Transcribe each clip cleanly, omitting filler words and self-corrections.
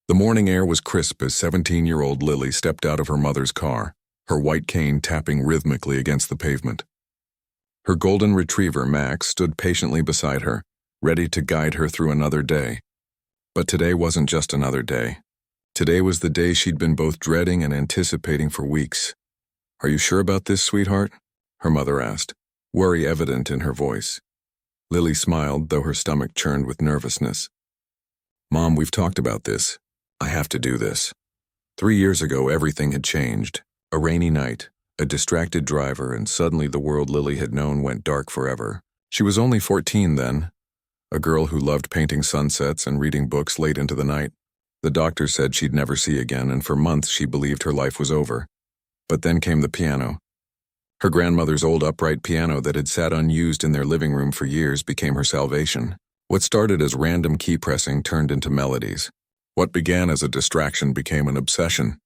The morning air was crisp as 17-year-old Lily stepped out of her mother's car, her white cane tapping rhythmically against the pavement. Her golden retriever, Max, stood patiently beside her, ready to guide her through another day. But today wasn't just another day. Today was the day she'd been both dreading and anticipating for weeks. "Are you sure about this, sweetheart?" her mother asked, worry evident in her voice. Lily smiled, though her stomach churned with nervousness. "Mom, we've talked about this. I have to do this." 3 years ago, everything had changed. A rainy night, a distracted driver, and suddenly the world Lily had known went dark forever. She was only 14 then, a girl who loved painting sunsets and reading books late into the night. The doctor said she'd never see again, and for months she believed her life was over. But then came the piano. Her grandmother's old upright piano that had sat unused in their living room for years became her salvation. What started as random key pressing turned into melodies. What began as a distraction became an obsession.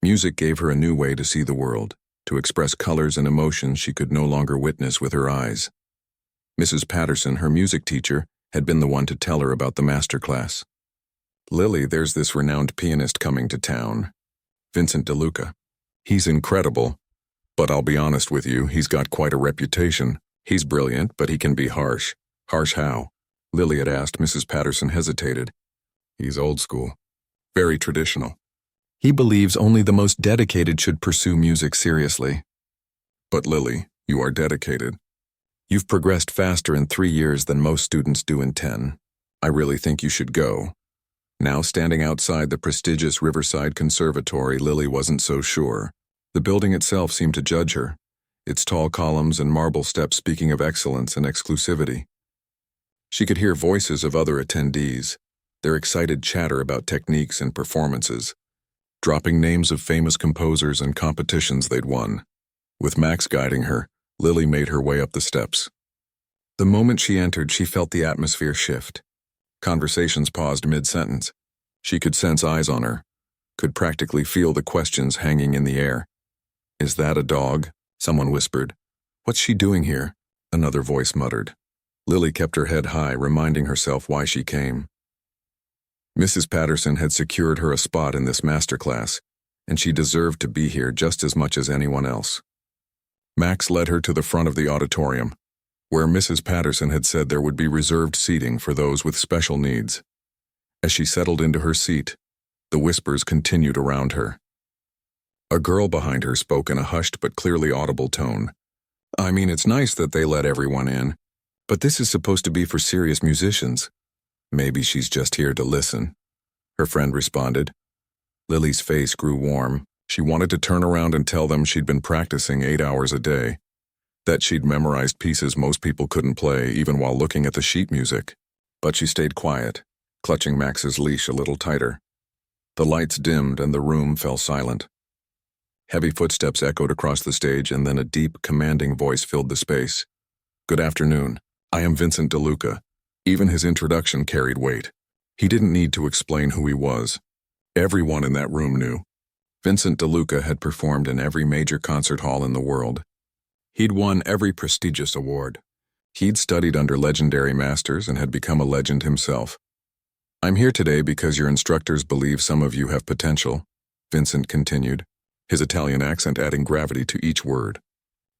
Music gave her a new way to see the world, to express colors and emotions she could no longer witness with her eyes. Mrs. Patterson, her music teacher, had been the one to tell her about the master class. "Lily, there's this renowned pianist coming to town, Vincent DeLuca. He's incredible, but I'll be honest with you, he's got quite a reputation. He's brilliant, but he can be harsh." "Harsh how?" Lily had asked. Mrs. Patterson hesitated. "He's old school, very traditional. He believes only the most dedicated should pursue music seriously." "But Lily, you are dedicated. You've progressed faster in 3 years than most students do in 10. I really think you should go." Now standing outside the prestigious Riverside Conservatory, Lily wasn't so sure. The building itself seemed to judge her, its tall columns and marble steps speaking of excellence and exclusivity. She could hear voices of other attendees, their excited chatter about techniques and performances, dropping names of famous composers and competitions they'd won. With Max guiding her, Lily made her way up the steps. The moment she entered, she felt the atmosphere shift. Conversations paused mid-sentence. She could sense eyes on her, could practically feel the questions hanging in the air. "Is that a dog?" someone whispered. "What's she doing here?" another voice muttered. Lily kept her head high, reminding herself why she came. Mrs. Patterson had secured her a spot in this masterclass, and she deserved to be here just as much as anyone else. Max led her to the front of the auditorium, where Mrs. Patterson had said there would be reserved seating for those with special needs. As she settled into her seat, the whispers continued around her. A girl behind her spoke in a hushed but clearly audible tone. "I mean, it's nice that they let everyone in, but this is supposed to be for serious musicians." "Maybe she's just here to listen," her friend responded. Lily's face grew warm. She wanted to turn around and tell them she'd been practicing 8 hours a day, that she'd memorized pieces most people couldn't play even while looking at the sheet music. But she stayed quiet, clutching Max's leash a little tighter. The lights dimmed and the room fell silent. Heavy footsteps echoed across the stage, and then a deep, commanding voice filled the space. "Good afternoon. I am Vincent DeLuca." Even his introduction carried weight. He didn't need to explain who he was. Everyone in that room knew. Vincent DeLuca had performed in every major concert hall in the world. He'd won every prestigious award. He'd studied under legendary masters and had become a legend himself. "I'm here today because your instructors believe some of you have potential," Vincent continued, his Italian accent adding gravity to each word.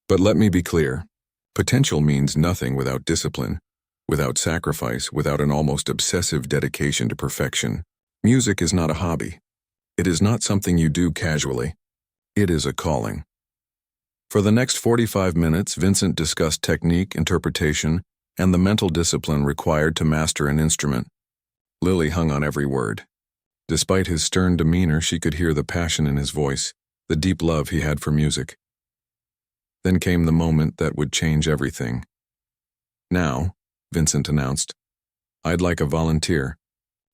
"But let me be clear. Potential means nothing without discipline, without sacrifice, without an almost obsessive dedication to perfection. Music is not a hobby. It is not something you do casually. It is a calling." For the next 45 minutes, Vincent discussed technique, interpretation, and the mental discipline required to master an instrument. Lily hung on every word. Despite his stern demeanor, she could hear the passion in his voice, the deep love he had for music. Then came the moment that would change everything. "Now," Vincent announced, "I'd like a volunteer,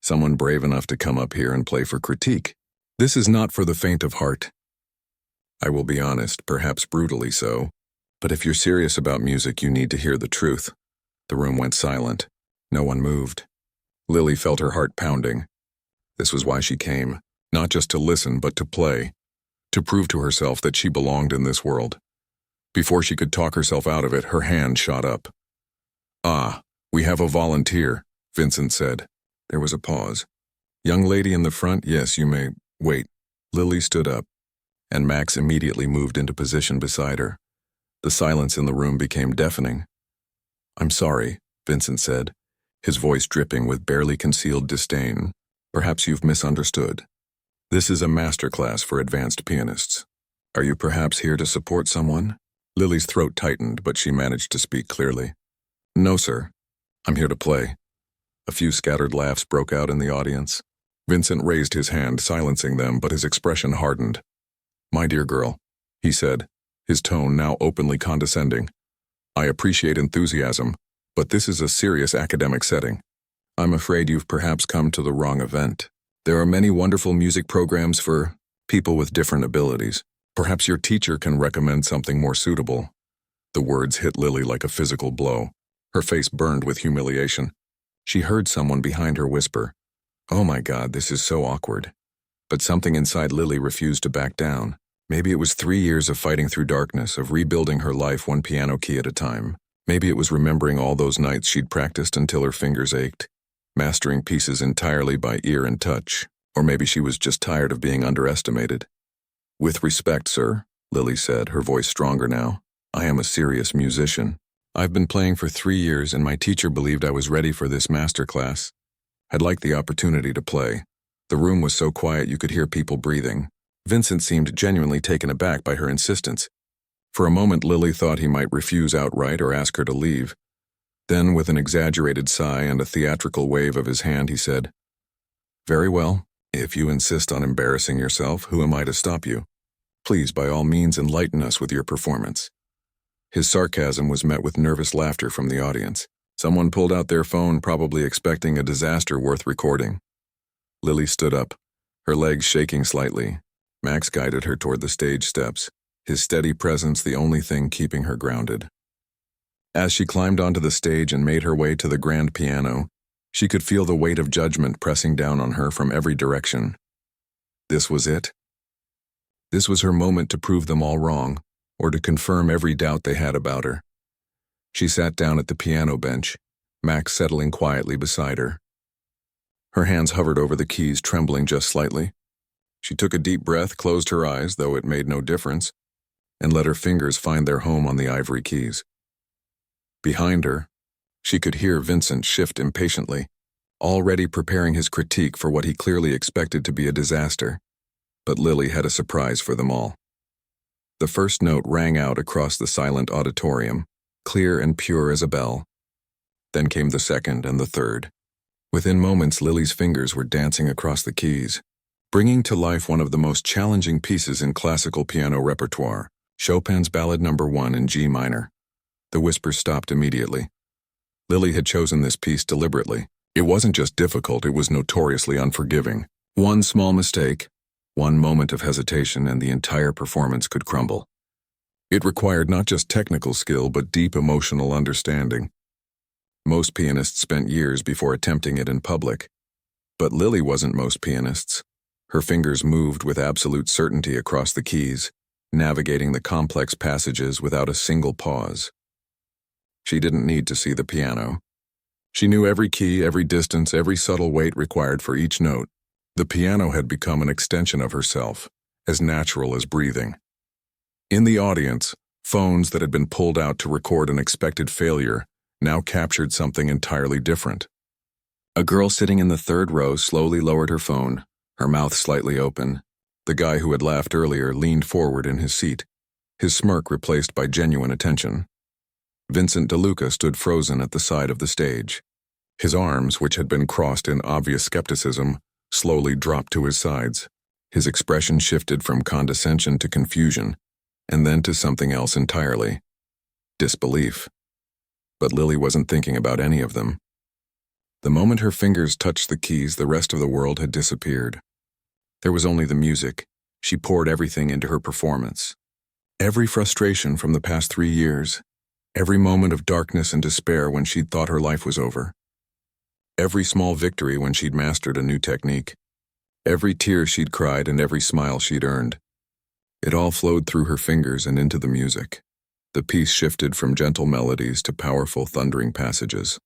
someone brave enough to come up here and play for critique. This is not for the faint of heart. I will be honest, perhaps brutally so, but if you're serious about music, you need to hear the truth." The room went silent. No one moved. Lily felt her heart pounding. This was why she came, not just to listen, but to play, to prove to herself that she belonged in this world. Before she could talk herself out of it, her hand shot up. "Ah, we have a volunteer," Vincent said. There was a pause. Young lady in the front, yes, you may. Wait. Lily stood up, and Max immediately moved into position beside her. The silence in the room became deafening. I'm sorry, Vincent said, his voice dripping with barely concealed disdain. Perhaps you've misunderstood. This is a masterclass for advanced pianists. Are you perhaps here to support someone? Lily's throat tightened, but she managed to speak clearly. No, sir. I'm here to play. A few scattered laughs broke out in the audience. Vincent raised his hand, silencing them, but his expression hardened. My dear girl, he said, his tone now openly condescending. I appreciate enthusiasm, but this is a serious academic setting. I'm afraid you've perhaps come to the wrong event. There are many wonderful music programs for people with different abilities. Perhaps your teacher can recommend something more suitable. The words hit Lily like a physical blow. Her face burned with humiliation. She heard someone behind her whisper, Oh my God, this is so awkward. But something inside Lily refused to back down. Maybe it was 3 years of fighting through darkness, of rebuilding her life one piano key at a time. Maybe it was remembering all those nights she'd practiced until her fingers ached, mastering pieces entirely by ear and touch. Or maybe she was just tired of being underestimated. With respect, sir, Lily said, her voice stronger now, I am a serious musician. I've been playing for 3 years, and my teacher believed I was ready for this master class. I'd like the opportunity to play. The room was so quiet you could hear people breathing. Vincent seemed genuinely taken aback by her insistence. For a moment, Lily thought he might refuse outright or ask her to leave. Then, with an exaggerated sigh and a theatrical wave of his hand, he said, Very well. If you insist on embarrassing yourself, who am I to stop you? Please, by all means, enlighten us with your performance. His sarcasm was met with nervous laughter from the audience. Someone pulled out their phone, probably expecting a disaster worth recording. Lily stood up, her legs shaking slightly. Max guided her toward the stage steps, his steady presence the only thing keeping her grounded. As she climbed onto the stage and made her way to the grand piano, she could feel the weight of judgment pressing down on her from every direction. This was it. This was her moment to prove them all wrong, or to confirm every doubt they had about her. She sat down at the piano bench, Max settling quietly beside her. Her hands hovered over the keys, trembling just slightly. She took a deep breath, closed her eyes, though it made no difference, and let her fingers find their home on the ivory keys. Behind her, she could hear Vincent shift impatiently, already preparing his critique for what he clearly expected to be a disaster. But Lily had a surprise for them all. The first note rang out across the silent auditorium, clear and pure as a bell. Then came the second and the third. Within moments, Lily's fingers were dancing across the keys, bringing to life one of the most challenging pieces in classical piano repertoire, Chopin's Ballad No. 1 in G minor. The whispers stopped immediately. Lily had chosen this piece deliberately. It wasn't just difficult, it was notoriously unforgiving. One small mistake, one moment of hesitation, and the entire performance could crumble. It required not just technical skill, but deep emotional understanding. Most pianists spent years before attempting it in public. But Lily wasn't most pianists. Her fingers moved with absolute certainty across the keys, navigating the complex passages without a single pause. She didn't need to see the piano. She knew every key, every distance, every subtle weight required for each note. The piano had become an extension of herself, as natural as breathing. In the audience, phones that had been pulled out to record an expected failure now captured something entirely different. A girl sitting in the third row slowly lowered her phone, her mouth slightly open. The guy who had laughed earlier leaned forward in his seat, his smirk replaced by genuine attention. Vincent DeLuca stood frozen at the side of the stage. His arms, which had been crossed in obvious skepticism, slowly dropped to his sides. His expression shifted from condescension to confusion, and then to something else entirely. Disbelief. But Lily wasn't thinking about any of them. The moment her fingers touched the keys, the rest of the world had disappeared. There was only the music. She poured everything into her performance. Every frustration from the past 3 years, every moment of darkness and despair when she'd thought her life was over. Every small victory when she'd mastered a new technique. Every tear she'd cried and every smile she'd earned. It all flowed through her fingers and into the music. The piece shifted from gentle melodies to powerful, thundering passages.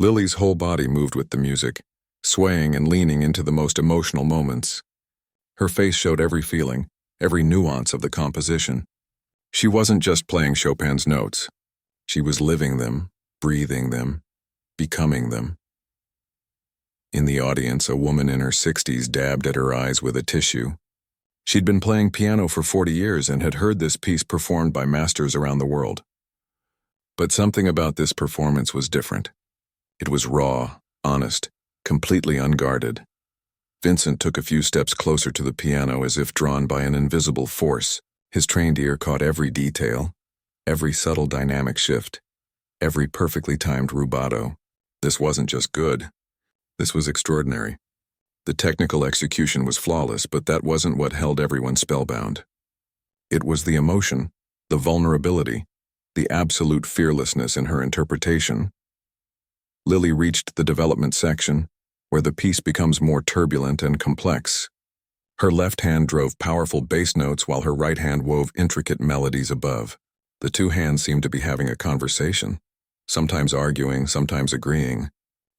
Lily's whole body moved with the music, swaying and leaning into the most emotional moments. Her face showed every feeling, every nuance of the composition. She wasn't just playing Chopin's notes. She was living them, breathing them, becoming them. In the audience, a woman in her 60s dabbed at her eyes with a tissue. She'd been playing piano for 40 years and had heard this piece performed by masters around the world. But something about this performance was different. It was raw, honest, completely unguarded. Vincent took a few steps closer to the piano as if drawn by an invisible force. His trained ear caught every detail, every subtle dynamic shift, every perfectly timed rubato. This wasn't just good. This was extraordinary. The technical execution was flawless, but that wasn't what held everyone spellbound. It was the emotion, the vulnerability, the absolute fearlessness in her interpretation. Lily reached the development section, where the piece becomes more turbulent and complex. Her left hand drove powerful bass notes while her right hand wove intricate melodies above. The two hands seemed to be having a conversation, sometimes arguing, sometimes agreeing,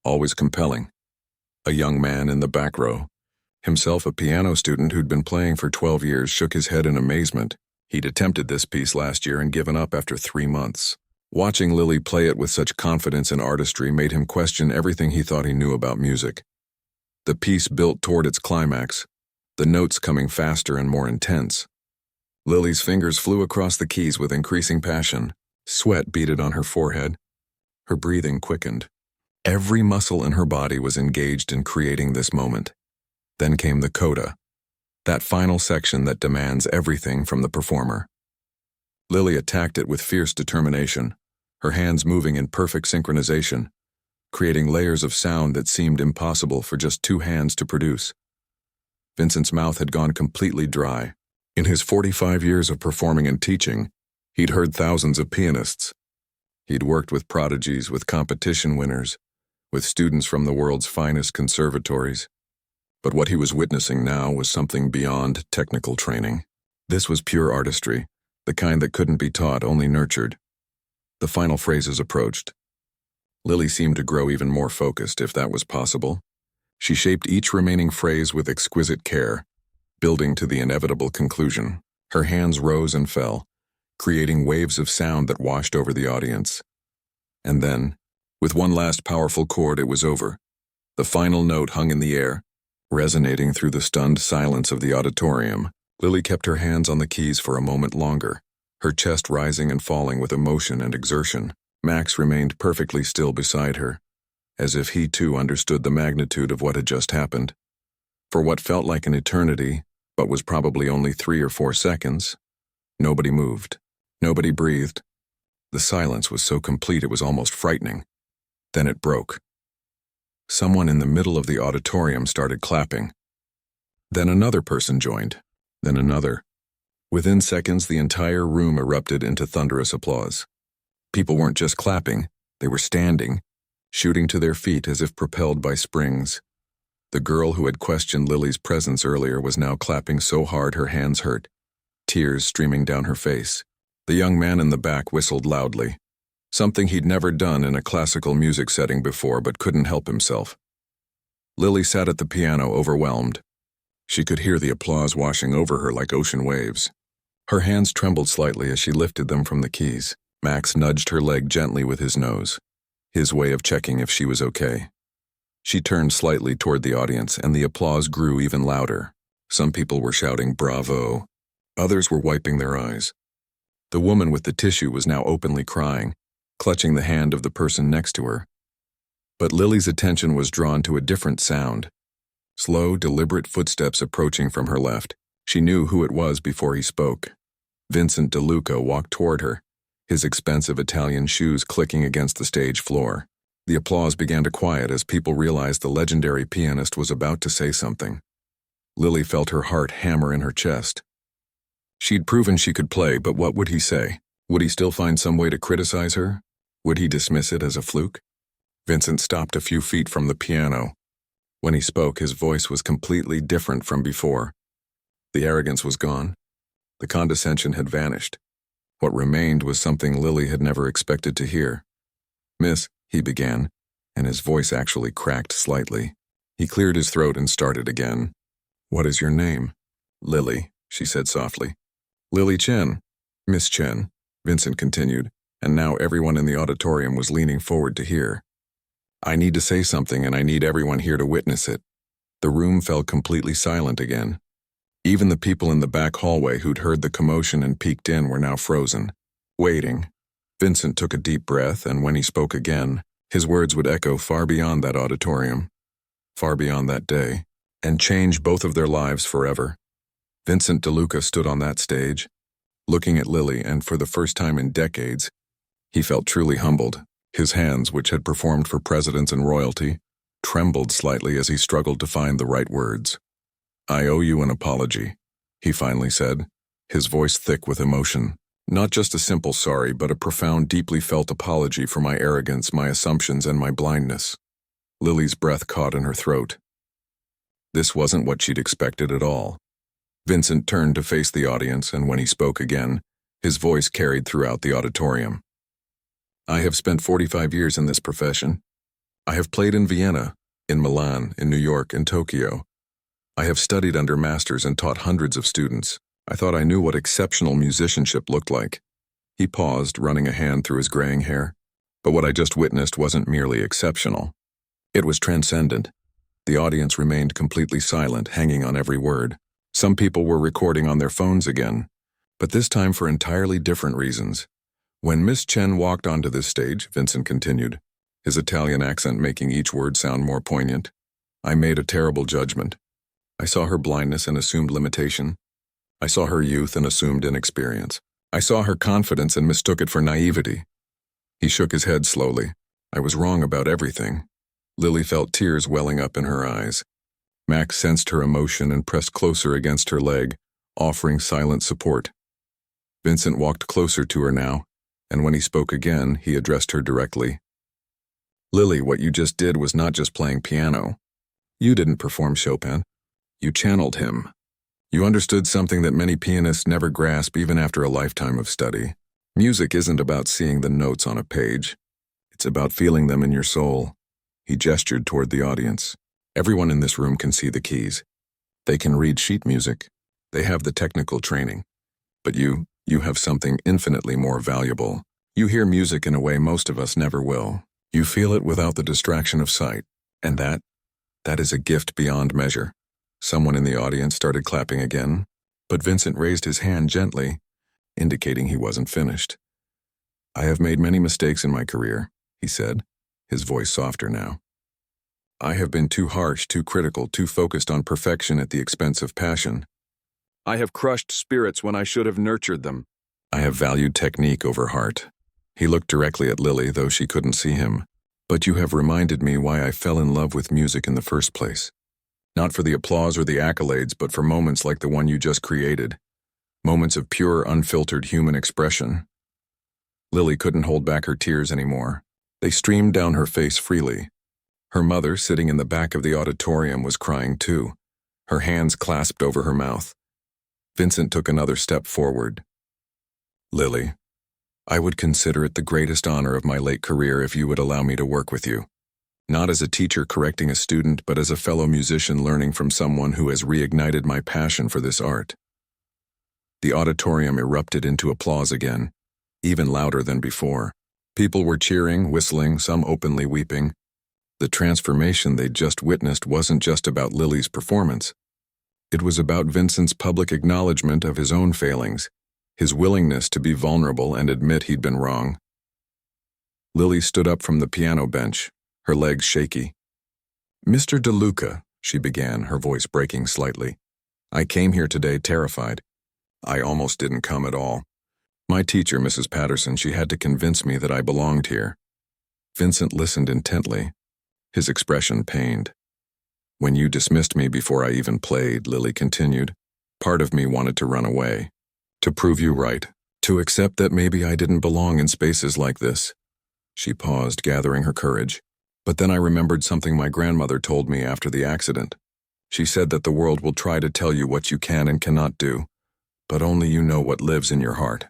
always compelling. A young man in the back row, himself a piano student who'd been playing for 12 years, shook his head in amazement. He'd attempted this piece last year and given up after 3 months. Watching Lily play it with such confidence and artistry made him question everything he thought he knew about music. The piece built toward its climax, the notes coming faster and more intense. Lily's fingers flew across the keys with increasing passion. Sweat beaded on her forehead. Her breathing quickened. Every muscle in her body was engaged in creating this moment. Then came the coda, that final section that demands everything from the performer. Lily attacked it with fierce determination, her hands moving in perfect synchronization, creating layers of sound that seemed impossible for just 2 hands to produce. Vincent's mouth had gone completely dry. In his 45 years of performing and teaching, he'd heard thousands of pianists. He'd worked with prodigies, with competition winners, with students from the world's finest conservatories. But what he was witnessing now was something beyond technical training. This was pure artistry, the kind that couldn't be taught, only nurtured. The final phrases approached. Lily seemed to grow even more focused, if that was possible. She shaped each remaining phrase with exquisite care, building to the inevitable conclusion. Her hands rose and fell, creating waves of sound that washed over the audience. And then, with one last powerful chord, it was over. The final note hung in the air, resonating through the stunned silence of the auditorium. Lily kept her hands on the keys for a moment longer, her chest rising and falling with emotion and exertion. Max remained perfectly still beside her, as if he too understood the magnitude of what had just happened. For what felt like an eternity, but was probably only 3 or 4 seconds, nobody moved. Nobody breathed. The silence was so complete it was almost frightening. Then it broke. Someone in the middle of the auditorium started clapping. Then another person joined. Then another. Within seconds, the entire room erupted into thunderous applause. People weren't just clapping, they were standing, shooting to their feet as if propelled by springs. The girl who had questioned Lily's presence earlier was now clapping so hard her hands hurt, tears streaming down her face. The young man in the back whistled loudly, something he'd never done in a classical music setting before but couldn't help himself. Lily sat at the piano, overwhelmed. She could hear the applause washing over her like ocean waves. Her hands trembled slightly as she lifted them from the keys. Max nudged her leg gently with his nose, his way of checking if she was okay. She turned slightly toward the audience, and the applause grew even louder. Some people were shouting "Bravo." Others were wiping their eyes. The woman with the tissue was now openly crying, clutching the hand of the person next to her. But Lily's attention was drawn to a different sound. Slow, deliberate footsteps approaching from her left. She knew who it was before he spoke. Vincent DeLuca walked toward her, his expensive Italian shoes clicking against the stage floor. The applause began to quiet as people realized the legendary pianist was about to say something. Lily felt her heart hammer in her chest. She'd proven she could play, but what would he say? Would he still find some way to criticize her? Would he dismiss it as a fluke? Vincent stopped a few feet from the piano. When he spoke, his voice was completely different from before. The arrogance was gone. The condescension had vanished. What remained was something Lily had never expected to hear. "Miss," he began, and his voice actually cracked slightly. He cleared his throat and started again. "What is your name?" "Lily," she said softly. "Lily Chen." "Miss Chen," Vincent continued, and now everyone in the auditorium was leaning forward to hear. "I need to say something, and I need everyone here to witness it." The room fell completely silent again. Even the people in the back hallway who'd heard the commotion and peeked in were now frozen, waiting. Vincent took a deep breath, and when he spoke again, his words would echo far beyond that auditorium, far beyond that day, and change both of their lives forever. Vincent DeLuca stood on that stage, looking at Lily, and for the first time in decades, he felt truly humbled. His hands, which had performed for presidents and royalty, trembled slightly as he struggled to find the right words. "I owe you an apology," he finally said, his voice thick with emotion. "Not just a simple sorry, but a profound, deeply felt apology for my arrogance, my assumptions, and my blindness." Lily's breath caught in her throat. This wasn't what she'd expected at all. Vincent turned to face the audience, and when he spoke again, his voice carried throughout the auditorium. "I have spent 45 years in this profession. I have played in Vienna, in Milan, in New York, and Tokyo. I have studied under masters and taught hundreds of students. I thought I knew what exceptional musicianship looked like." He paused, running a hand through his graying hair. But what I just witnessed wasn't merely exceptional. It was transcendent. The audience remained completely silent, hanging on every word. Some people were recording on their phones again, but this time for entirely different reasons. "When Miss Chen walked onto this stage," Vincent continued, his Italian accent making each word sound more poignant, "I made a terrible judgment. I saw her blindness and assumed limitation. I saw her youth and assumed inexperience. I saw her confidence and mistook it for naivety." He shook his head slowly. "I was wrong about everything." Lily felt tears welling up in her eyes. Max sensed her emotion and pressed closer against her leg, offering silent support. Vincent walked closer to her now, and when he spoke again, he addressed her directly. "Lily, what you just did was not just playing piano. You didn't perform Chopin. You channeled him. You understood something that many pianists never grasp even after a lifetime of study. Music isn't about seeing the notes on a page. It's about feeling them in your soul." He gestured toward the audience. "Everyone in this room can see the keys. They can read sheet music. They have the technical training. But you have something infinitely more valuable. You hear music in a way most of us never will. You feel it without the distraction of sight. And that is a gift beyond measure." Someone in the audience started clapping again, but Vincent raised his hand gently, indicating he wasn't finished. "I have made many mistakes in my career," he said, his voice softer now. "I have been too harsh, too critical, too focused on perfection at the expense of passion. I have crushed spirits when I should have nurtured them. I have valued technique over heart." He looked directly at Lily, though she couldn't see him. "But you have reminded me why I fell in love with music in the first place. Not for the applause or the accolades, but for moments like the one you just created. Moments of pure, unfiltered human expression." Lily couldn't hold back her tears anymore. They streamed down her face freely. Her mother, sitting in the back of the auditorium, was crying too, her hands clasped over her mouth. Vincent took another step forward. "Lily, I would consider it the greatest honor of my late career if you would allow me to work with you. Not as a teacher correcting a student, but as a fellow musician learning from someone who has reignited my passion for this art." The auditorium erupted into applause again, even louder than before. People were cheering, whistling, some openly weeping. The transformation they'd just witnessed wasn't just about Lily's performance. It was about Vincent's public acknowledgement of his own failings, his willingness to be vulnerable and admit he'd been wrong. Lily stood up from the piano bench, her legs shaky. "Mr. DeLuca," she began, her voice breaking slightly, "I came here today terrified. I almost didn't come at all. My teacher, Mrs. Patterson, she had to convince me that I belonged here." Vincent listened intently, his expression pained. "When you dismissed me before I even played," Lily continued, "part of me wanted to run away. To prove you right. To accept that maybe I didn't belong in spaces like this." She paused, gathering her courage. "But then I remembered something my grandmother told me after the accident. She said that the world will try to tell you what you can and cannot do, but only you know what lives in your heart."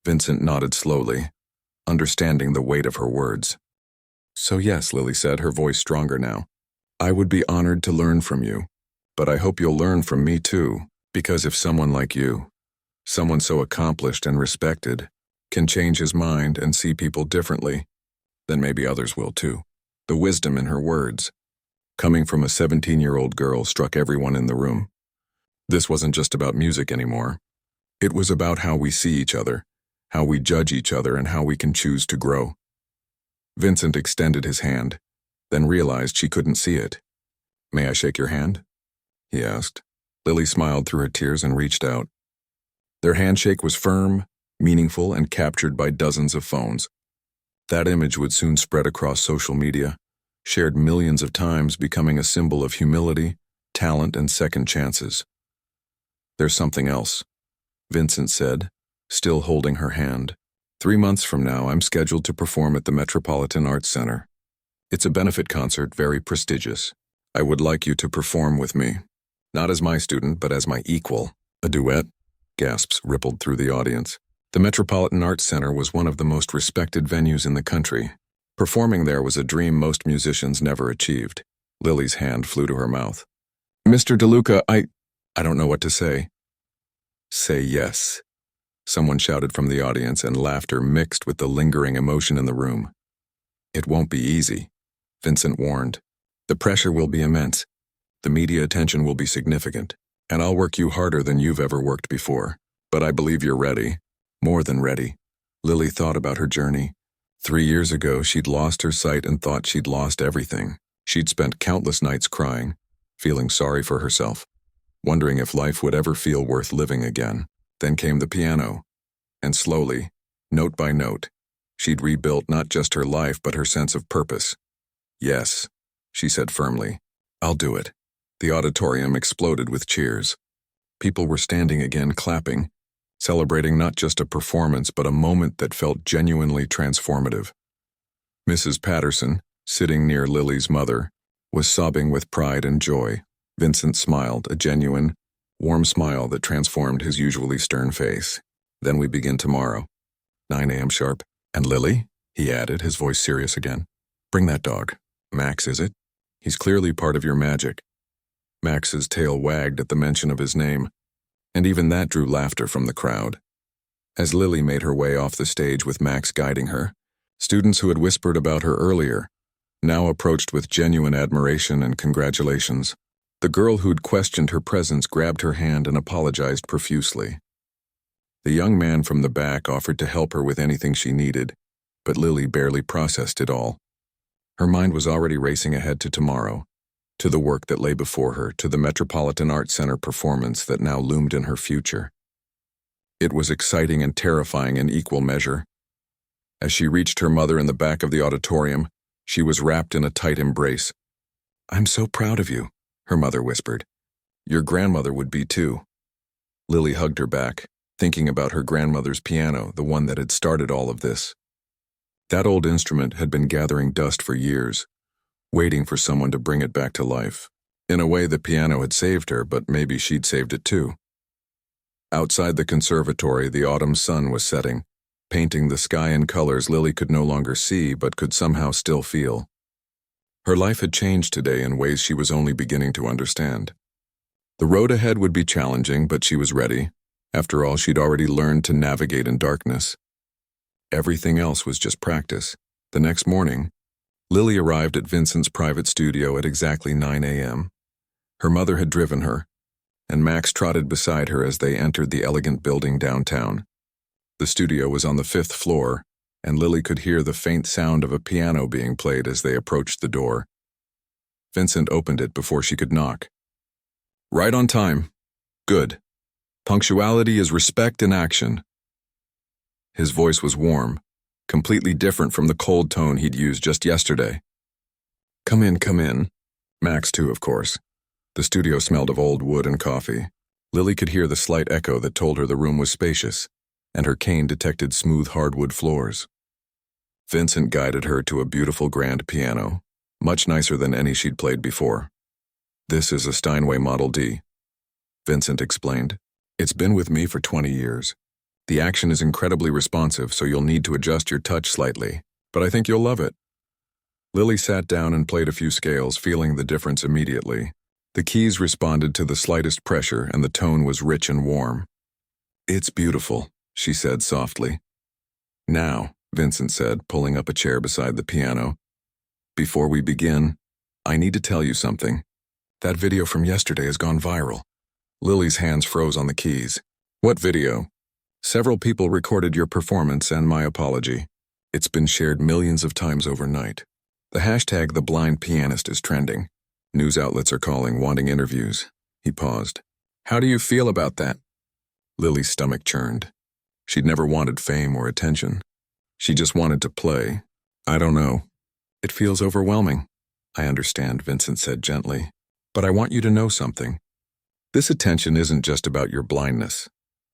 Vincent nodded slowly, understanding the weight of her words. "So yes," Lily said, her voice stronger now. I would be honored to learn from you, but I hope you'll learn from me too, because if someone like you, someone so accomplished and respected, can change his mind and see people differently, then maybe others will too. The wisdom in her words, coming from a 17-year-old girl, struck everyone in the room. This wasn't just about music anymore. It was about how we see each other, how we judge each other, and how we can choose to grow. Vincent extended his hand, then realized she couldn't see it. "May I shake your hand?" he asked. Lily smiled through her tears and reached out. Their handshake was firm, meaningful, and captured by dozens of phones. That image would soon spread across social media, shared millions of times, becoming a symbol of humility, talent, and second chances. "There's something else," Vincent said, still holding her hand. 3 months from now, I'm scheduled to perform at the Metropolitan Arts Center. It's a benefit concert, very prestigious. I would like you to perform with me. Not as my student, but as my equal." "A duet?" Gasps rippled through the audience. The Metropolitan Arts Center was one of the most respected venues in the country. Performing there was a dream most musicians never achieved. Lily's hand flew to her mouth. "Mr. DeLuca, I don't know what to say." "Say yes," someone shouted from the audience, and laughter mixed with the lingering emotion in the room. "It won't be easy," Vincent warned. "The pressure will be immense. The media attention will be significant, and I'll work you harder than you've ever worked before. But I believe you're ready. More than ready." Lily thought about her journey. 3 years ago, she'd lost her sight and thought she'd lost everything. She'd spent countless nights crying, feeling sorry for herself, wondering if life would ever feel worth living again. Then came the piano, and slowly, note by note, she'd rebuilt not just her life but her sense of purpose. "Yes," she said firmly, "I'll do it." The auditorium exploded with cheers. People were standing again, clapping, celebrating not just a performance but a moment that felt genuinely transformative. Mrs. Patterson, sitting near Lily's mother, was sobbing with pride and joy. Vincent smiled, a genuine, warm smile that transformed his usually stern face. "Then we begin tomorrow, 9 a.m. sharp. And Lily," he added, his voice serious again, "bring that dog. Max, is it? He's clearly part of your magic." Max's tail wagged at the mention of his name, and even that drew laughter from the crowd. As Lily made her way off the stage with Max guiding her, students who had whispered about her earlier now approached with genuine admiration and congratulations. The girl who'd questioned her presence grabbed her hand and apologized profusely. The young man from the back offered to help her with anything she needed, but Lily barely processed it all. Her mind was already racing ahead to tomorrow, to the work that lay before her, to the Metropolitan Arts Center performance that now loomed in her future. It was exciting and terrifying in equal measure. As she reached her mother in the back of the auditorium, she was wrapped in a tight embrace. "I'm so proud of you," her mother whispered. "Your grandmother would be too." Lily hugged her back, thinking about her grandmother's piano, the one that had started all of this. That old instrument had been gathering dust for years, waiting for someone to bring it back to life. In a way, the piano had saved her, but maybe she'd saved it too. Outside the conservatory, the autumn sun was setting, painting the sky in colors Lily could no longer see but could somehow still feel. Her life had changed today in ways she was only beginning to understand. The road ahead would be challenging, but she was ready. After all, she'd already learned to navigate in darkness. Everything else was just practice. The next morning, Lily arrived at Vincent's private studio at exactly 9 a.m. Her mother had driven her, and Max trotted beside her as they entered the elegant building downtown. The studio was on the 5th floor, and Lily could hear the faint sound of a piano being played as they approached the door. Vincent opened it before she could knock. "Right on time. Good. Punctuality is respect in action." His voice was warm, completely different from the cold tone he'd used just yesterday. Come in, come in." Max too, of course. The studio smelled of old wood and coffee. Lily could hear the slight echo that told her the room was spacious, and her cane detected smooth hardwood floors. Vincent guided her to a beautiful grand piano, much nicer than any she'd played before. "This is a Steinway Model D," Vincent explained. "It's been with me for 20 years. The action is incredibly responsive, so you'll need to adjust your touch slightly, but I think you'll love it." Lily sat down and played a few scales, feeling the difference immediately. The keys responded to the slightest pressure, and the tone was rich and warm. "It's beautiful," she said softly. "Now," Vincent said, pulling up a chair beside the piano. "Before we begin, I need to tell you something. That video from yesterday has gone viral." Lily's hands froze on the keys. "What video?" "Several people recorded your performance and my apology. It's been shared millions of times overnight. The hashtag #TheBlindPianist is trending. News outlets are calling, wanting interviews." He paused. "How do you feel about that?" Lily's stomach churned. She'd never wanted fame or attention. She just wanted to play. "I don't know. It feels overwhelming." "I understand," Vincent said gently. "But I want you to know something. This attention isn't just about your blindness.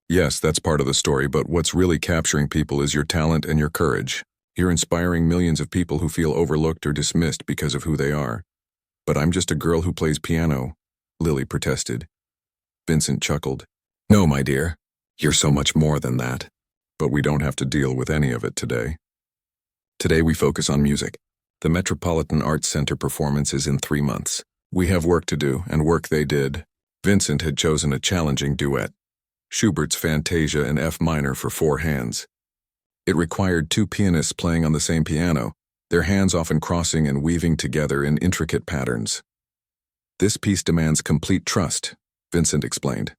Yes, that's part of the story, but what's really capturing people is your talent and your courage. You're inspiring millions of people who feel overlooked or dismissed because of who they are." "But I'm just a girl who plays piano," Lily protested. Vincent chuckled. "No, my dear. You're so much more than that. But we don't have to deal with any of it today. Today we focus on music. The Metropolitan Arts Center performance is in 3 months. We have work to do, and work they did." Vincent had chosen a challenging duet, Schubert's Fantasia in F minor for 4 hands. It required 2 pianists playing on the same piano, their hands often crossing and weaving together in intricate patterns. "This piece demands complete trust," Vincent explained.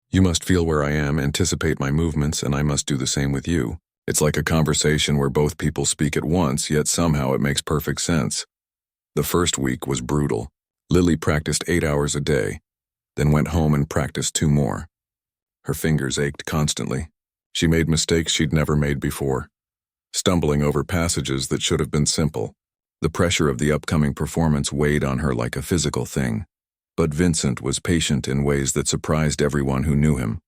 "You must feel where I am, anticipate my movements, and I must do the same with you. It's like a conversation where both people speak at once, yet somehow it makes perfect sense." The first week was brutal. Lily practiced 8 hours a day, then went home and practiced 2 more. Her fingers ached constantly. She made mistakes she'd never made before, stumbling over passages that should have been simple. The pressure of the upcoming performance weighed on her like a physical thing. But Vincent was patient in ways that surprised everyone who knew him.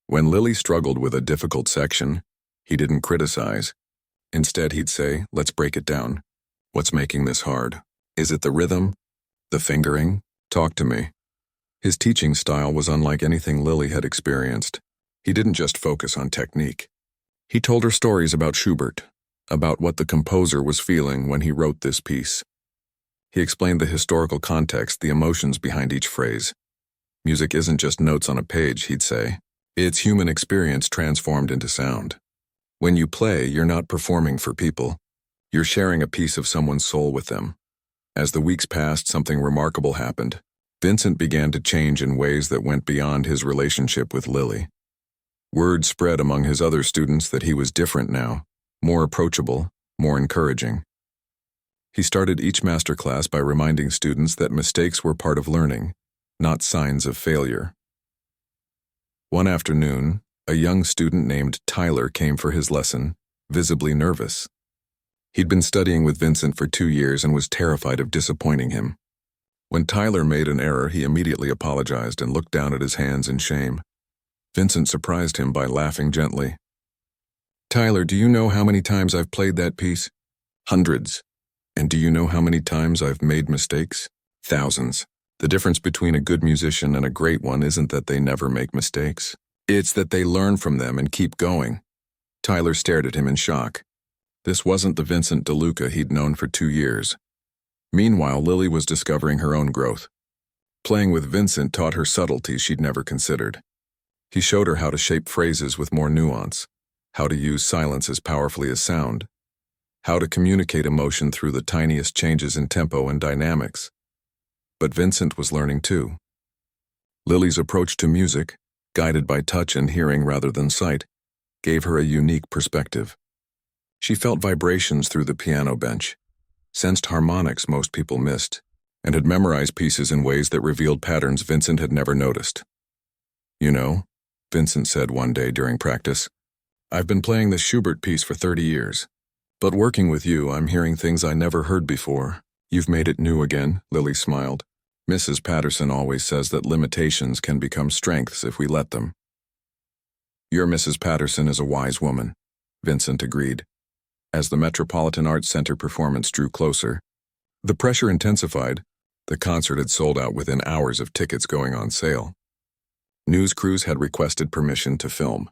When Lily struggled with a difficult section, he didn't criticize. Instead, he'd say, "Let's break it down. What's making this hard? Is it the rhythm? The fingering? Talk to me." His teaching style was unlike anything Lily had experienced. He didn't just focus on technique. He told her stories about Schubert, about what the composer was feeling when he wrote this piece. He explained the historical context, the emotions behind each phrase. "Music isn't just notes on a page," he'd say. "It's human experience transformed into sound. When you play, you're not performing for people. You're sharing a piece of someone's soul with them." As the weeks passed, something remarkable happened. Vincent began to change in ways that went beyond his relationship with Lily. Word spread among his other students that he was different now, more approachable, more encouraging. He started each masterclass by reminding students that mistakes were part of learning, not signs of failure. One afternoon, a young student named Tyler came for his lesson, visibly nervous. He'd been studying with Vincent for 2 years and was terrified of disappointing him. When Tyler made an error, he immediately apologized and looked down at his hands in shame. Vincent surprised him by laughing gently. "Tyler, do you know how many times I've played that piece?" "Hundreds." "And do you know how many times I've made mistakes?" "Thousands. The difference between a good musician and a great one isn't that they never make mistakes. It's that they learn from them and keep going." Tyler stared at him in shock. This wasn't the Vincent DeLuca he'd known for 2 years. Meanwhile, Lily was discovering her own growth. Playing with Vincent taught her subtleties she'd never considered. He showed her how to shape phrases with more nuance, how to use silence as powerfully as sound, how to communicate emotion through the tiniest changes in tempo and dynamics. But Vincent was learning too. Lily's approach to music, guided by touch and hearing rather than sight, gave her a unique perspective. She felt vibrations through the piano bench, sensed harmonics most people missed, and had memorized pieces in ways that revealed patterns Vincent had never noticed. "You know," Vincent said one day during practice, "I've been playing this Schubert piece for 30 years. But working with you, I'm hearing things I never heard before." "You've made it new again," Lily smiled. "Mrs. Patterson always says that limitations can become strengths if we let them." "Your Mrs. Patterson is a wise woman," Vincent agreed. As the Metropolitan Arts Center performance drew closer, the pressure intensified. The concert had sold out within hours of tickets going on sale. News crews had requested permission to film.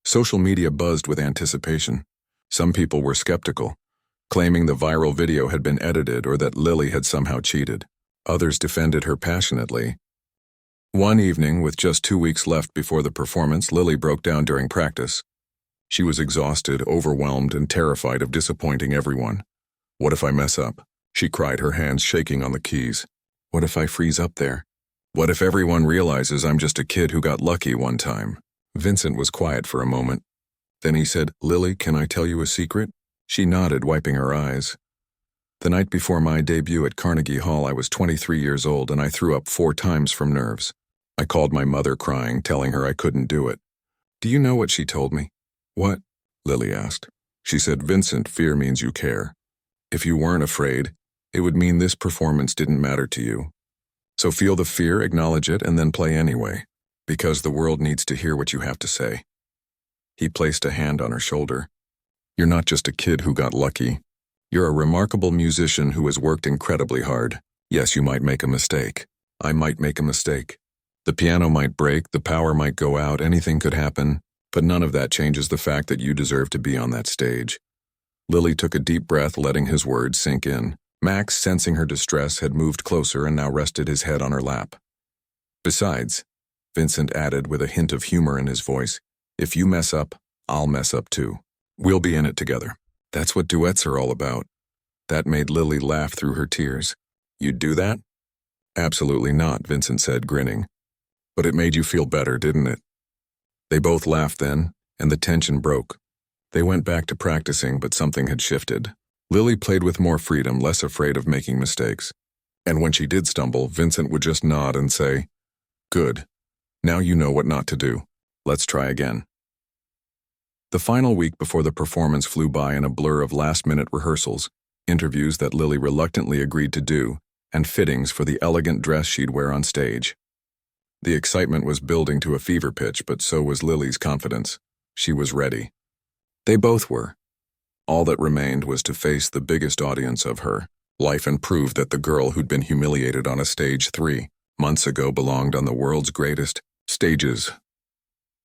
Social media buzzed with anticipation. Some people were skeptical. claiming the viral video had been edited or that Lily had somehow cheated. Others defended her passionately. One evening, with just 2 weeks left before the performance, Lily broke down during practice. She was exhausted, overwhelmed, and terrified of disappointing everyone. "What if I mess up?" she cried, her hands shaking on the keys. "What if I freeze up there? What if everyone realizes I'm just a kid who got lucky one time?" Vincent was quiet for a moment. Then he said, "Lily, can I tell you a secret?" She nodded, wiping her eyes. "The night before my debut at Carnegie Hall, I was 23 years old and I threw up 4 times from nerves. I called my mother crying, telling her I couldn't do it. Do you know what she told me?" "What?" Lily asked. She said, "Vincent, fear means you care. If you weren't afraid, it would mean this performance didn't matter to you. So feel the fear, acknowledge it, and then play anyway, because the world needs to hear what you have to say." He placed a hand on her shoulder. "You're not just a kid who got lucky. You're a remarkable musician who has worked incredibly hard. Yes, you might make a mistake. I might make a mistake. The piano might break, the power might go out, anything could happen, but none of that changes the fact that you deserve to be on that stage." Lily took a deep breath, letting his words sink in. Max, sensing her distress, had moved closer and now rested his head on her lap. "Besides," Vincent added with a hint of humor in his voice, "if you mess up, I'll mess up too. We'll be in it together. That's what duets are all about." That made Lily laugh through her tears. "You'd do that?" "Absolutely not," Vincent said, grinning. "But it made you feel better, didn't it?" They both laughed then, and the tension broke. They went back to practicing, but something had shifted. Lily played with more freedom, less afraid of making mistakes. And when she did stumble, Vincent would just nod and say, "Good. Now you know what not to do. Let's try again." The final week before the performance flew by in a blur of last-minute rehearsals, interviews that Lily reluctantly agreed to do, and fittings for the elegant dress she'd wear on stage. The excitement was building to a fever pitch, but so was Lily's confidence. She was ready. They both were. All that remained was to face the biggest audience of her life and prove that the girl who'd been humiliated on a stage 3 months ago belonged on the world's greatest stages.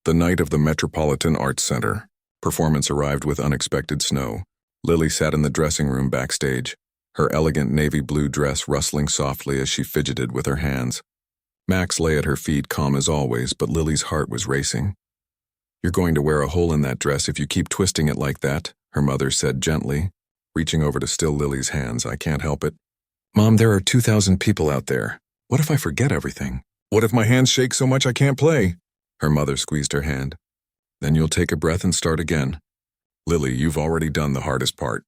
The night of the Metropolitan Arts Center. Performance arrived with unexpected snow. Lily sat in the dressing room backstage, her elegant navy blue dress rustling softly as she fidgeted with her hands. Max lay at her feet, calm as always, but Lily's heart was racing. "You're going to wear a hole in that dress if you keep twisting it like that," her mother said gently, reaching over to still Lily's hands. "I can't help it." "Mom, there are 2,000 people out there. What if I forget everything? What if my hands shake so much I can't play?" Her mother squeezed her hand. "Then you'll take a breath and start again. Lily, you've already done the hardest part.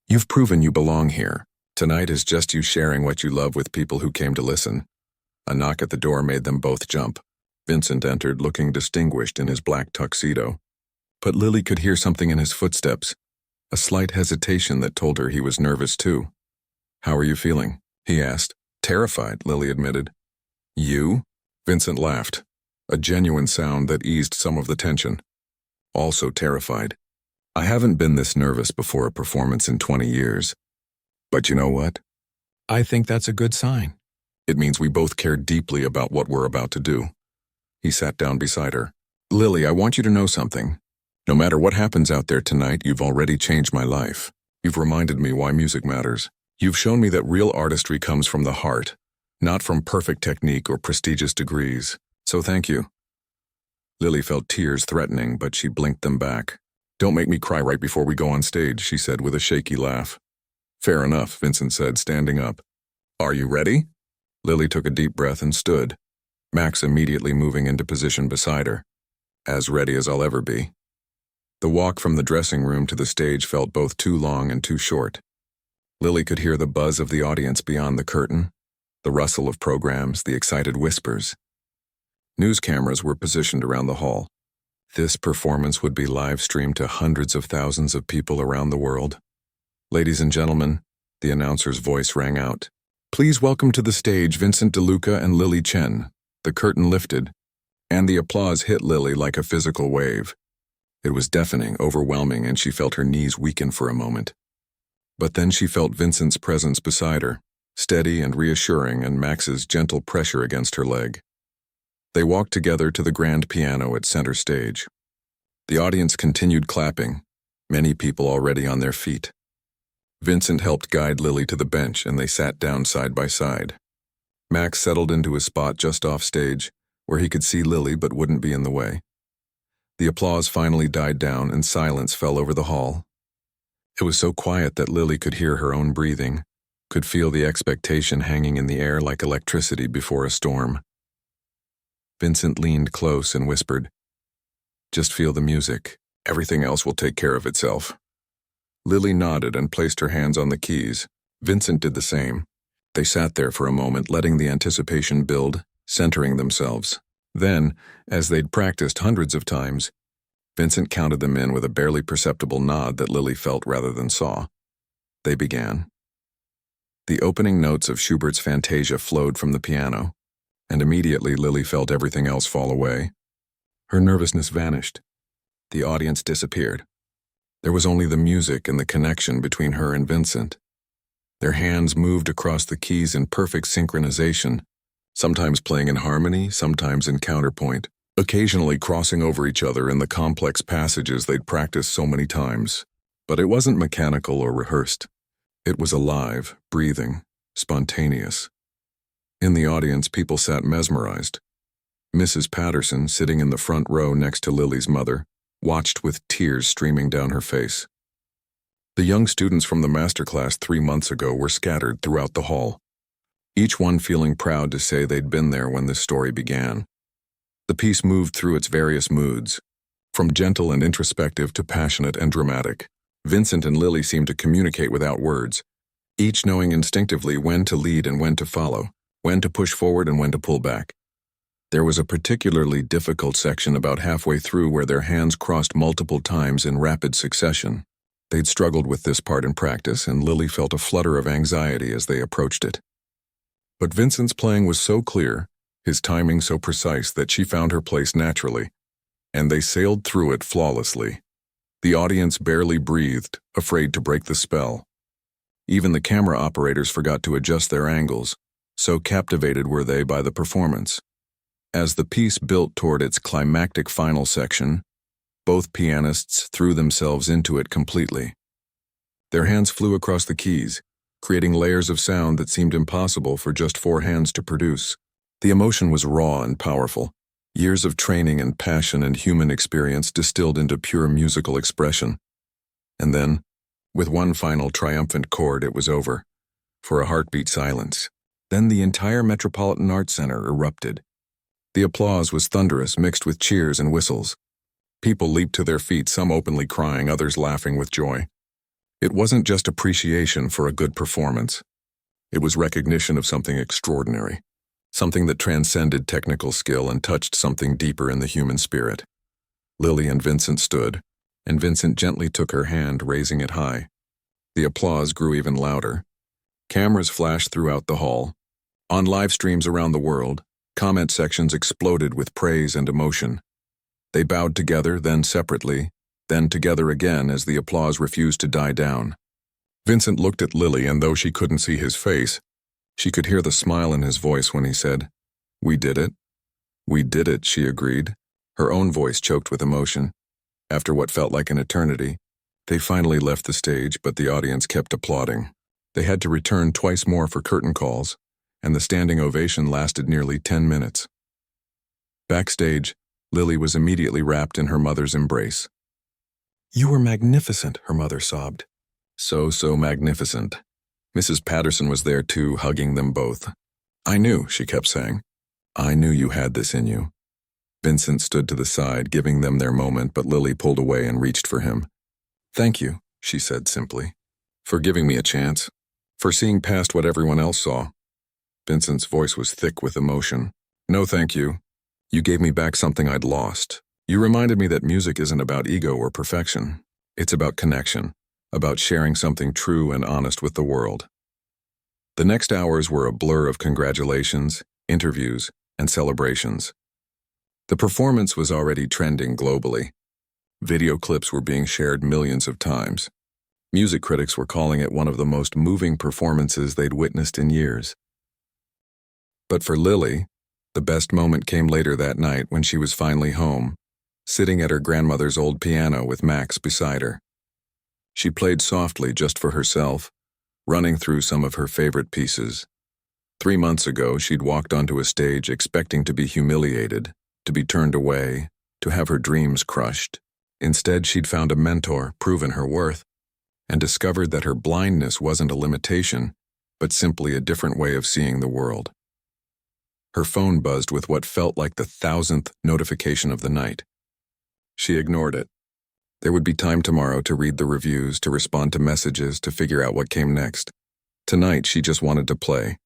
You've proven you belong here. Tonight is just you sharing what you love with people who came to listen." A knock at the door made them both jump. Vincent entered, looking distinguished in his black tuxedo. But Lily could hear something in his footsteps, a slight hesitation that told her he was nervous too. "How are you feeling?" he asked. "Terrified," Lily admitted. "You?" Vincent laughed, a genuine sound that eased some of the tension. "Also terrified. I haven't been this nervous before a performance in 20 years. But you know what? I think that's a good sign. It means we both care deeply about what we're about to do." He sat down beside her. "Lily, I want you to know something. No matter what happens out there tonight, you've already changed my life. You've reminded me why music matters. You've shown me that real artistry comes from the heart, not from perfect technique or prestigious degrees. So thank you." Lily felt tears threatening, but she blinked them back. "Don't make me cry right before we go on stage," she said with a shaky laugh. "Fair enough," Vincent said, standing up. "Are you ready?" Lily took a deep breath and stood, Max immediately moving into position beside her. "As ready as I'll ever be." The walk from the dressing room to the stage felt both too long and too short. Lily could hear the buzz of the audience beyond the curtain, the rustle of programs, the excited whispers. News cameras were positioned around the hall. This performance would be live-streamed to hundreds of thousands of people around the world. "Ladies and gentlemen," the announcer's voice rang out. "Please welcome to the stage Vincent DeLuca and Lily Chen." The curtain lifted, and the applause hit Lily like a physical wave. It was deafening, overwhelming, and she felt her knees weaken for a moment. But then she felt Vincent's presence beside her, steady and reassuring, and Max's gentle pressure against her leg. They walked together to the grand piano at center stage. The audience continued clapping, many people already on their feet. Vincent helped guide Lily to the bench and they sat down side by side. Max settled into his spot just off stage, where he could see Lily but wouldn't be in the way. The applause finally died down and silence fell over the hall. It was so quiet that Lily could hear her own breathing, could feel the expectation hanging in the air like electricity before a storm. Vincent leaned close and whispered, "Just feel the music. Everything else will take care of itself." Lily nodded and placed her hands on the keys. Vincent did the same. They sat there for a moment, letting the anticipation build, centering themselves. Then, as they'd practiced hundreds of times, Vincent counted them in with a barely perceptible nod that Lily felt rather than saw. They began. The opening notes of Schubert's Fantasia flowed from the piano, and immediately Lily felt everything else fall away. Her nervousness vanished. The audience disappeared. There was only the music and the connection between her and Vincent. Their hands moved across the keys in perfect synchronization, sometimes playing in harmony, sometimes in counterpoint, occasionally crossing over each other in the complex passages they'd practiced so many times. But it wasn't mechanical or rehearsed. It was alive, breathing, spontaneous. In the audience, people sat mesmerized. Mrs. Patterson, sitting in the front row next to Lily's mother, watched with tears streaming down her face. The young students from the masterclass 3 months ago were scattered throughout the hall, each one feeling proud to say they'd been there when this story began. The piece moved through its various moods, from gentle and introspective to passionate and dramatic. Vincent and Lily seemed to communicate without words, each knowing instinctively when to lead and when to follow, when to push forward and when to pull back. There was a particularly difficult section about halfway through where their hands crossed multiple times in rapid succession. They'd struggled with this part in practice, and Lily felt a flutter of anxiety as they approached it. But Vincent's playing was so clear, his timing so precise that she found her place naturally, and they sailed through it flawlessly. The audience barely breathed, afraid to break the spell. Even the camera operators forgot to adjust their angles, so captivated were they by the performance. As the piece built toward its climactic final section, both pianists threw themselves into it completely. Their hands flew across the keys, creating layers of sound that seemed impossible for just 4 hands to produce. The emotion was raw and powerful, years of training and passion and human experience distilled into pure musical expression. And then, with one final triumphant chord, it was over, for a heartbeat silence. Then the entire Metropolitan Arts Center erupted. The applause was thunderous, mixed with cheers and whistles. People leaped to their feet, some openly crying, others laughing with joy. It wasn't just appreciation for a good performance. It was recognition of something extraordinary, something that transcended technical skill and touched something deeper in the human spirit. Lily and Vincent stood, and Vincent gently took her hand, raising it high. The applause grew even louder. Cameras flashed throughout the hall. On live streams around the world, comment sections exploded with praise and emotion. They bowed together, then separately, then together again as the applause refused to die down. Vincent looked at Lily, and though she couldn't see his face, she could hear the smile in his voice when he said, "We did it." "We did it," she agreed, her own voice choked with emotion. After what felt like an eternity, they finally left the stage, but the audience kept applauding. They had to return twice more for curtain calls, and the standing ovation lasted nearly 10 minutes. Backstage, Lily was immediately wrapped in her mother's embrace. "You were magnificent," her mother sobbed. So magnificent." Mrs. Patterson was there too, hugging them both. "I knew," she kept saying. "I knew you had this in you." Vincent stood to the side, giving them their moment, but Lily pulled away and reached for him. "Thank you," she said simply, "for giving me a chance, for seeing past what everyone else saw." Vincent's voice was thick with emotion. "No, thank you. You gave me back something I'd lost. You reminded me that music isn't about ego or perfection. It's about connection, about sharing something true and honest with the world." The next hours were a blur of congratulations, interviews, and celebrations. The performance was already trending globally. Video clips were being shared millions of times. Music critics were calling it one of the most moving performances they'd witnessed in years. But for Lily, the best moment came later that night when she was finally home, sitting at her grandmother's old piano with Max beside her. She played softly just for herself, running through some of her favorite pieces. 3 months ago, she'd walked onto a stage expecting to be humiliated, to be turned away, to have her dreams crushed. Instead, she'd found a mentor, proven her worth, and discovered that her blindness wasn't a limitation, but simply a different way of seeing the world. Her phone buzzed with what felt like the 1,000th notification of the night. She ignored it. There would be time tomorrow to read the reviews, to respond to messages, to figure out what came next. Tonight, she just wanted to play.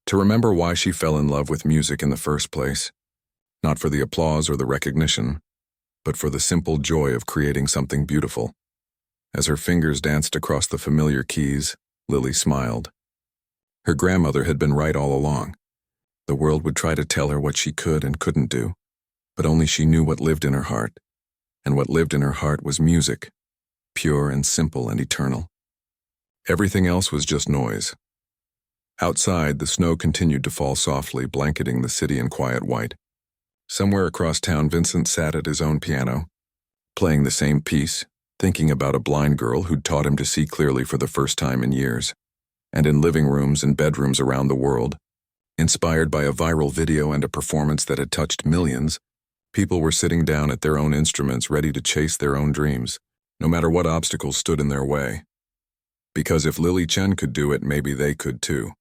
To remember why she fell in love with music in the first place. Not for the applause or the recognition, but for the simple joy of creating something beautiful. As her fingers danced across the familiar keys, Lily smiled. Her grandmother had been right all along. The world would try to tell her what she could and couldn't do, but only she knew what lived in her heart. And what lived in her heart was music, pure and simple and eternal. Everything else was just noise. Outside, the snow continued to fall softly, blanketing the city in quiet white. Somewhere across town, Vincent sat at his own piano, playing the same piece, thinking about a blind girl who'd taught him to see clearly for the first time in years. And in living rooms and bedrooms around the world, inspired by a viral video and a performance that had touched millions, people were sitting down at their own instruments ready to chase their own dreams, no matter what obstacles stood in their way. Because if Lily Chen could do it, maybe they could too.